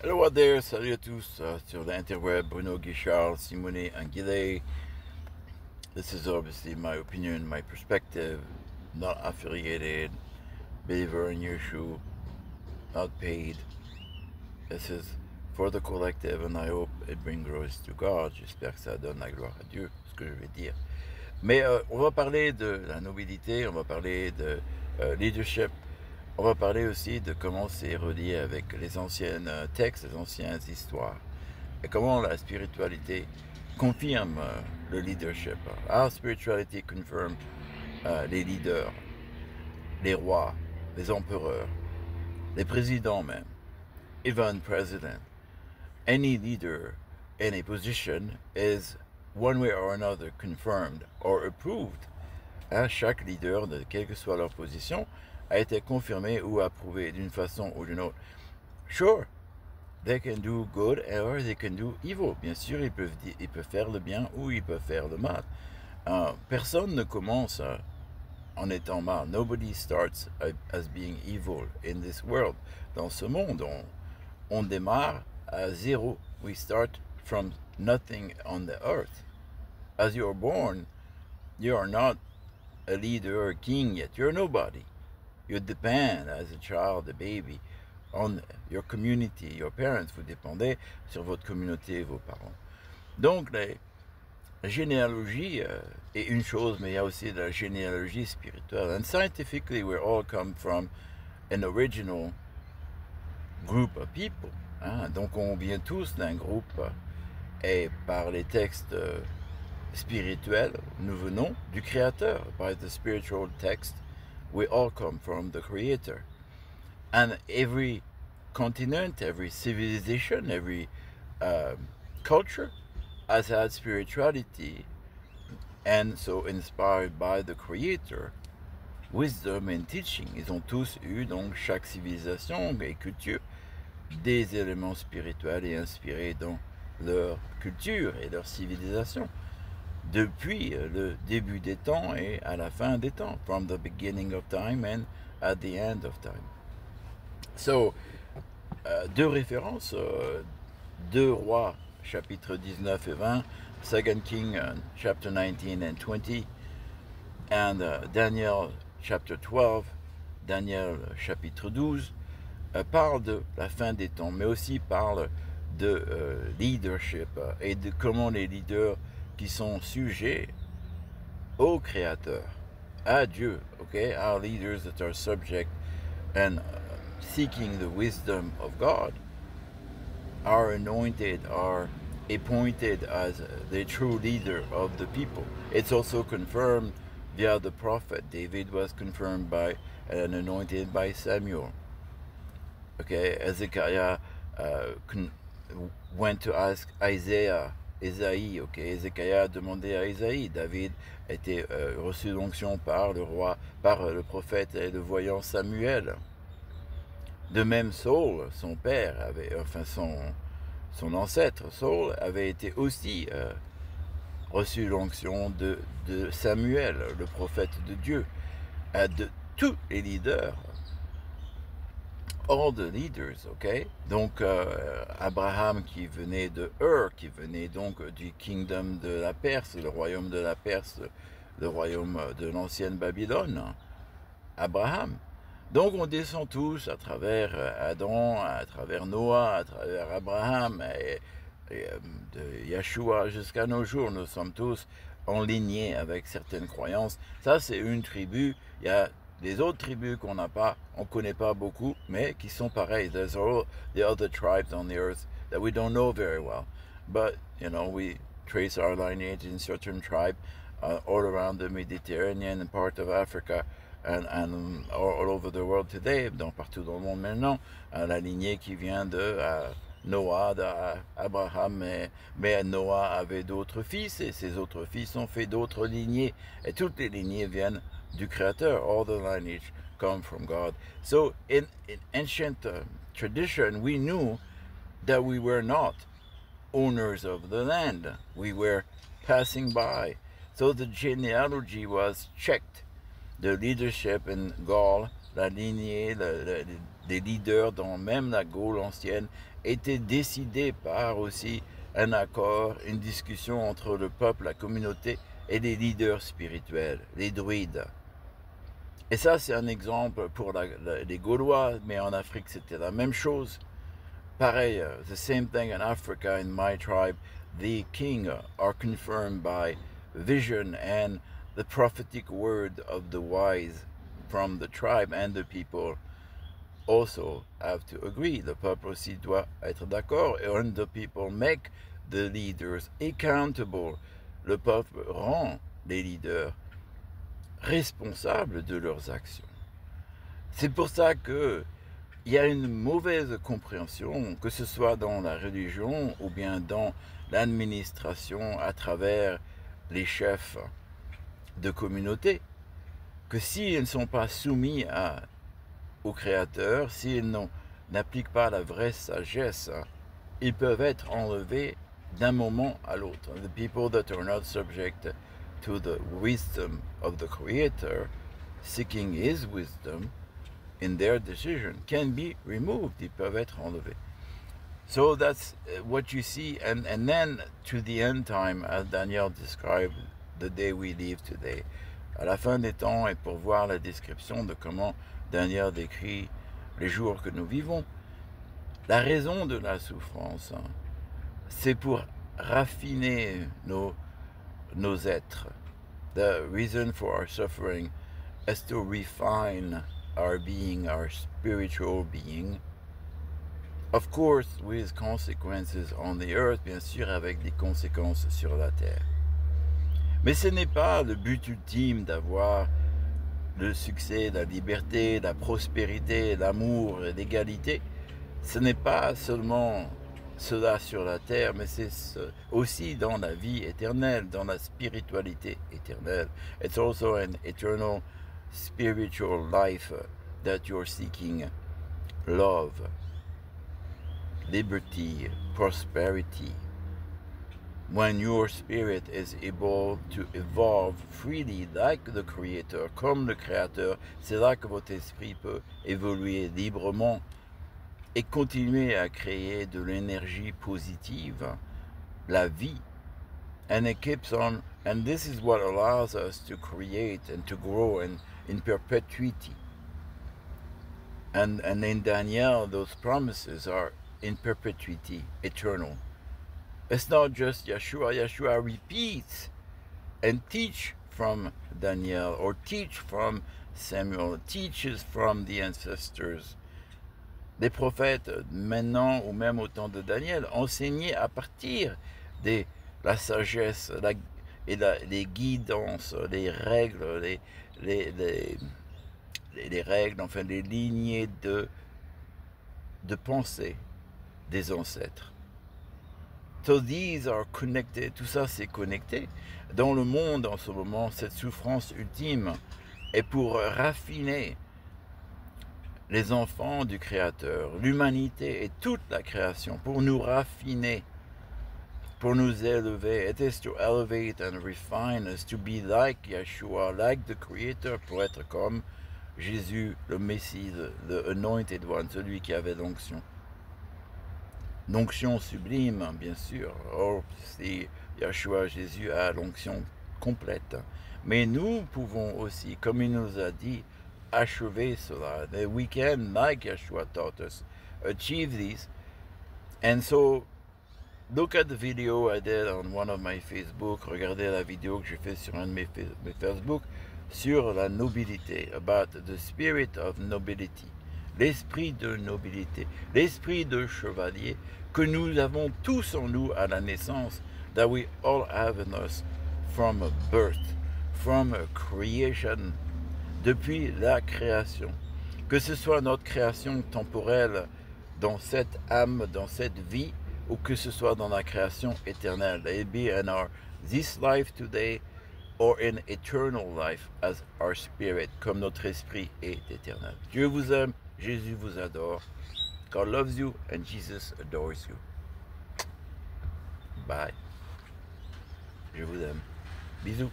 Hello out there, salut à tous sur l'interweb, Bruno Guichard, Simone Anguille. This is obviously my opinion, my perspective, not affiliated, believer in Yeshua, not paid. This is for the collective and I hope it brings glory to God. J'espère que ça donne la gloire à Dieu, ce que je vais dire. Mais on va parler de la nobilité, on va parler de leadership, on va parler aussi de comment c'est relié avec les anciens textes, les anciennes histoires, et comment la spiritualité confirme le leadership. Our spirituality confirm les leaders, les rois, les empereurs, les présidents même, even president. Any leader in a position is one way or another confirmed or approved. Chaque leader, de quelle que soit leur position, a été confirmé ou approuvé d'une façon ou d'une autre. Sure, they can do good or they can do evil. Bien sûr, ils peuvent faire le bien ou ils peuvent faire le mal. Personne ne commence en étant mal. Nobody starts as being evil in this world. Dans ce monde, on démarre à zéro. We start from nothing on the earth. As you are born, you are not a leader or a king yet. You're nobody. You depend as a child, a baby, on your community, your parents. Vous dépendez sur votre communauté, vos parents. Donc, la généalogie est une chose, mais il y a aussi la généalogie spirituelle. And scientifically, we all come from an original group of people. Donc, on vient tous d'un groupe et par les textes spirituels, nous venons du Créateur. By the spiritual text, we all come from the Creator. And every continent, every civilization, every culture has had spirituality, and so inspired by the Creator, wisdom and teaching. Ils ont tous eu, donc chaque civilisation et culture, des éléments spirituels et inspirés dans leur culture et leur civilisation. Depuis le début des temps et à la fin des temps, from the beginning of time and at the end of time. So, deux références, 2 Rois, chapitre 19 et 20, 2 King, chapter 19 and 20, and Daniel, chapter 12, Daniel, chapitre 12, parle de la fin des temps, mais aussi parle de leadership et de comment les leaders qui sont sujets au Créateur, à Dieu, okay? Our leaders that are subject and seeking the wisdom of God are anointed, are appointed as the true leader of the people. It's also confirmed via the prophet. David was confirmed by and anointed by Samuel. Okay, Ezekiah went to ask Isaiah, Isaïe, ok, Ézéchias a demandé à Isaïe. David a été reçu d'onction par le roi, par le prophète et le voyant Samuel. De même, Saul, son père, son ancêtre, Saul, avait été aussi reçu l'onction de Samuel, le prophète de Dieu. De tous les leaders, all the leaders, ok? Donc, Abraham qui venait de Ur, qui venait donc du kingdom de la Perse, le royaume de la Perse, le royaume de l'ancienne Babylone. Abraham. Donc, on descend tous à travers Adam, à travers Noah, à travers Abraham, et de Yeshua jusqu'à nos jours. Nous sommes tous en lignée avec certaines croyances. Ça, c'est une tribu. Il y a des autres tribus qu'on n'a pas, on ne connaît pas beaucoup, mais qui sont pareilles. There's all the other tribes on the earth that we don't know very well. But, you know, we trace our lineage in certain tribes all around the Mediterranean part of Africa and all over the world today, donc partout dans le monde maintenant. La lignée qui vient de Noah, d'Abraham, mais Noah avait d'autres fils, et ses autres fils ont fait d'autres lignées. Et toutes les lignées viennent du Créateur. All the lineage come from God. So in ancient tradition, we knew that we were not owners of the land. We were passing by. So the genealogy was checked. The leadership in Gaul, la lignée, des leaders dans même la Gaule ancienne étaient décidés par aussi un accord, une discussion entre le peuple, la communauté et les leaders spirituels, les druides. Et ça, c'est un exemple pour les Gaulois, mais en Afrique, c'était la même chose. Pareil, the same thing in Africa, in my tribe, the king are confirmed by vision and the prophetic word of the wise from the tribe, and the people also have to agree. Le peuple aussi doit être d'accord, and the people make the leaders accountable. Le peuple rend les leaders responsables de leurs actions. C'est pour ça que il y a une mauvaise compréhension, que ce soit dans la religion ou bien dans l'administration à travers les chefs de communauté, que s'ils ne sont pas soumis au Créateur, s'ils n'appliquent pas la vraie sagesse, ils peuvent être enlevés d'un moment à l'autre. The people that are not subject to the wisdom of the Creator, seeking His wisdom, in their decision can be removed. Ils peuvent être enlevés. So that's what you see, and then to the end time, as Daniel described the day we live today. À la fin des temps, et pour voir la description de comment Daniel décrit les jours que nous vivons, la raison de la souffrance, c'est pour raffiner nos êtres. The reason for our suffering is to refine our being, our spiritual being, of course with consequences on the earth, bien sûr avec des conséquences sur la terre. Mais ce n'est pas le but ultime d'avoir le succès, la liberté, la prospérité, l'amour et l'égalité. Ce n'est pas seulement cela sur la terre, mais c'est aussi dans la vie éternelle, dans la spiritualité éternelle. It's also an eternal spiritual life that you're seeking. Love, liberty, prosperity. When your spirit is able to evolve freely like the Creator, comme le Créateur, c'est là que votre esprit peut évoluer librement et continuer à créer de l'énergie positive, la vie. And it keeps on, and this is what allows us to create and to grow in perpetuity. And in Daniel, those promises are in perpetuity, eternal. It's not just Yeshua. Yeshua repeats and teach from Daniel, or teach from Samuel, teaches from the ancestors. Les prophètes, maintenant ou même au temps de Daniel, enseignaient à partir de la sagesse les guidances, les règles, les règles, enfin les lignées de pensée des ancêtres. So these are connected, tout ça c'est connecté. Dans le monde en ce moment, cette souffrance ultime est pour raffiner les enfants du Créateur, l'humanité et toute la création, pour nous raffiner, pour nous élever. It is to elevate and refine us, to be like Yeshua, like the Creator, pour être comme Jésus, le Messie, le Anointed One, celui qui avait l'onction. L'onction sublime, bien sûr. Or, si Yeshua, Jésus, a l'onction complète. Mais nous pouvons aussi, comme il nous a dit, achever cela. That we can, like Yeshua taught us, achieve these. And so, look at the video I did on one of my Facebook. Regardez la vidéo que j'ai fait sur un de mes Facebook sur la nobilité, about the spirit of nobility, l'esprit de nobilité, l'esprit de chevalier que nous avons tous en nous à la naissance, that we all have in us from birth, from creation, depuis la création. Que ce soit notre création temporelle dans cette âme, dans cette vie, ou que ce soit dans la création éternelle. It be in this life today, or in eternal life as our spirit, comme notre esprit est éternel. Dieu vous aime, Jésus vous adore. God loves you and Jesus adores you. Bye. Je vous aime. Bisous.